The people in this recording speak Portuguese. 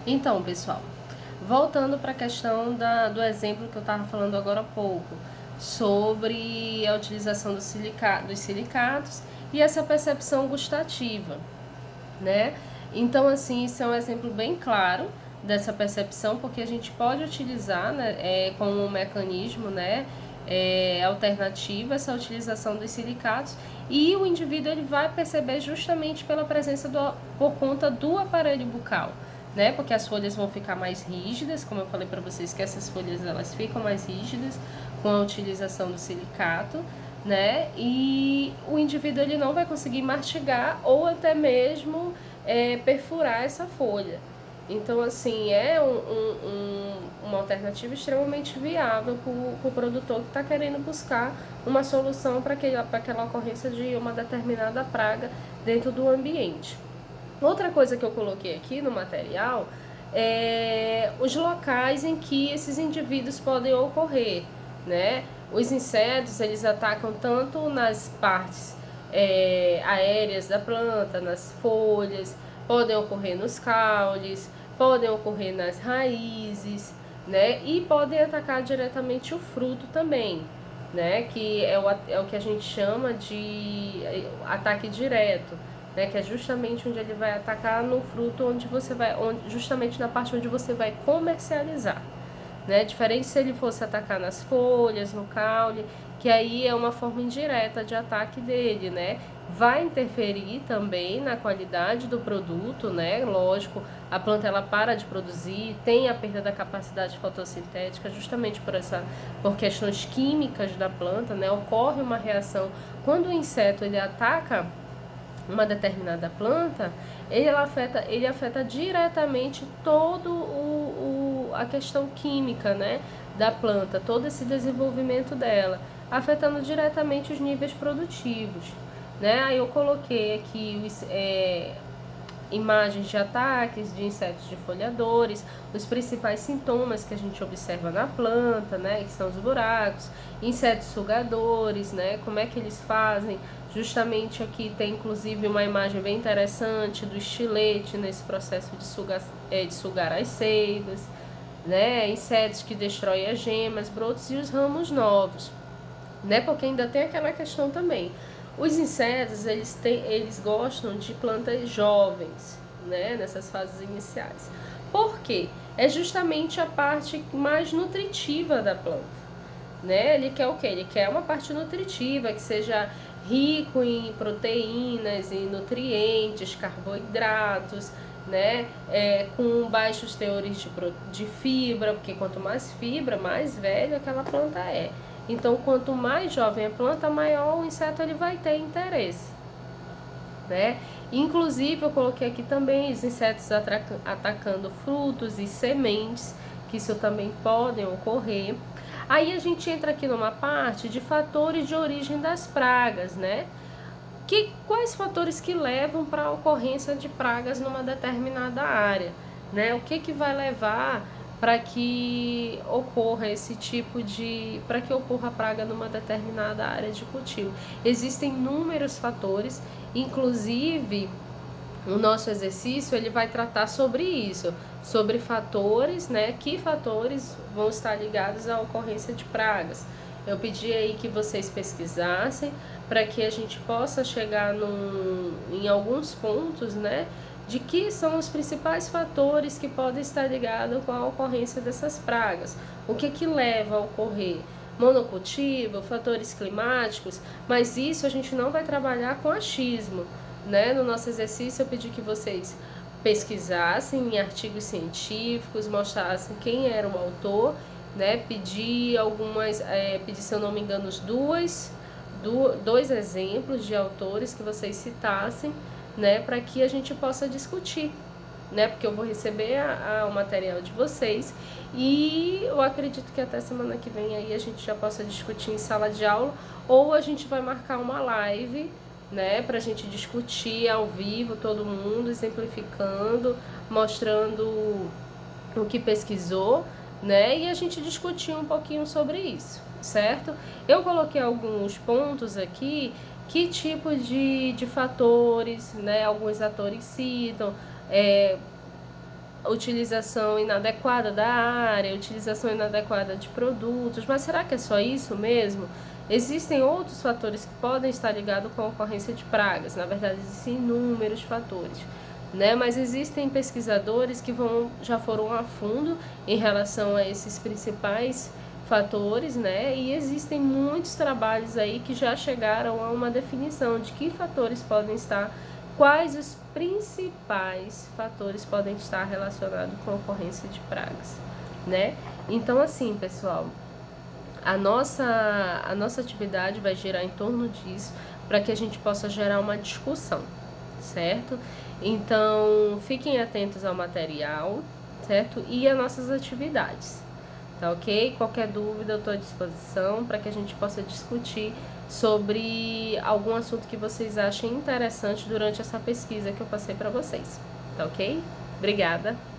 Então, pessoal, voltando para a questão do exemplo que eu estava falando agora há pouco, sobre a utilização dos silicatos e essa percepção gustativa, né? Então, assim, isso é um exemplo bem claro dessa percepção, porque a gente pode utilizar, né, como um mecanismo, né, alternativo essa utilização dos silicatos, e o indivíduo ele vai perceber justamente pela presença por conta do aparelho bucal, né? Porque as folhas vão ficar mais rígidas, como eu falei para vocês que essas folhas elas ficam mais rígidas com a utilização do silicato, né? E o indivíduo ele não vai conseguir mastigar ou até mesmo perfurar essa folha. Então, assim, é uma alternativa extremamente viável para o produtor que está querendo buscar uma solução para aquela ocorrência de uma determinada praga dentro do ambiente. Outra coisa que eu coloquei aqui no material é os locais em que esses indivíduos podem ocorrer, né? Os insetos, eles atacam tanto nas partes aéreas da planta, nas folhas, podem ocorrer nos caules, podem ocorrer nas raízes, né? E podem atacar diretamente o fruto também, né? Que é o que a gente chama de ataque direto, né? Que é justamente onde ele vai atacar no fruto, justamente na parte onde você vai comercializar, né? Diferente se ele fosse atacar nas folhas, no caule, que aí é uma forma indireta de ataque dele, né? Vai interferir também na qualidade do produto, né? Lógico, a planta ela para de produzir, tem a perda da capacidade fotossintética justamente por questões químicas da planta, né? Ocorre uma reação quando o inseto ele ataca uma determinada planta, ele afeta diretamente todo a questão química, né, da planta, todo esse desenvolvimento dela, afetando diretamente os níveis produtivos, né? Aí eu coloquei aqui imagens de ataques de insetos defoliadores, os principais sintomas que a gente observa na planta, né, que são os buracos, insetos sugadores, né, como é que eles fazem. Justamente aqui tem inclusive uma imagem bem interessante do estilete nesse processo de sugar as seivas, né, insetos que destroem as gemas, brotos e os ramos novos, né, porque ainda tem aquela questão também. Os insetos, eles gostam de plantas jovens, né, nessas fases iniciais. Por quê? É justamente a parte mais nutritiva da planta, né? Ele quer o quê? Ele quer uma parte nutritiva, que seja rico em proteínas, em nutrientes, carboidratos, né? Com baixos teores de fibra, porque quanto mais fibra, mais velha aquela planta é. Então, quanto mais jovem a planta, maior o inseto ele vai ter interesse, né? Inclusive, eu coloquei aqui também os insetos atacando frutos e sementes, que isso também podem ocorrer. Aí a gente entra aqui numa parte de fatores de origem das pragas, né? Quais fatores que levam para a ocorrência de pragas numa determinada área, né? O que vai levar para que ocorra para que ocorra a praga numa determinada área de cultivo? Existem inúmeros fatores, inclusive o nosso exercício ele vai tratar sobre isso, sobre fatores, né? Que fatores vão estar ligados à ocorrência de pragas. Eu pedi aí que vocês pesquisassem para que a gente possa chegar em alguns pontos, né? De que são os principais fatores que podem estar ligados com a ocorrência dessas pragas. O que leva a ocorrer? Monocultivo, fatores climáticos, mas isso a gente não vai trabalhar com achismo, né? No nosso exercício eu pedi que vocês pesquisassem em artigos científicos, mostrassem quem era o autor, né? Pedi, se eu não me engano, dois exemplos de autores que vocês citassem, né? Para que a gente possa discutir, né? Porque eu vou receber o material de vocês e eu acredito que até semana que vem aí a gente já possa discutir em sala de aula, ou a gente vai marcar uma live, né, pra gente discutir ao vivo, todo mundo exemplificando, mostrando o que pesquisou, né, e a gente discutir um pouquinho sobre isso, certo? Eu coloquei alguns pontos aqui, que tipo de fatores, né, alguns atores citam, utilização inadequada da área, utilização inadequada de produtos, mas será que é só isso mesmo? Existem outros fatores que podem estar ligados com a ocorrência de pragas, na verdade existem inúmeros fatores, né? Mas existem pesquisadores que já foram a fundo em relação a esses principais fatores, né? E existem muitos trabalhos aí que já chegaram a uma definição de que fatores podem estar, quais os principais fatores podem estar relacionados com a ocorrência de pragas, né? Então, assim, pessoal, a nossa atividade vai girar em torno disso, para que a gente possa gerar uma discussão, certo? Então, fiquem atentos ao material, certo? E às nossas atividades, tá ok? Qualquer dúvida eu estou à disposição para que a gente possa discutir sobre algum assunto que vocês achem interessante durante essa pesquisa que eu passei para vocês, tá ok? Obrigada!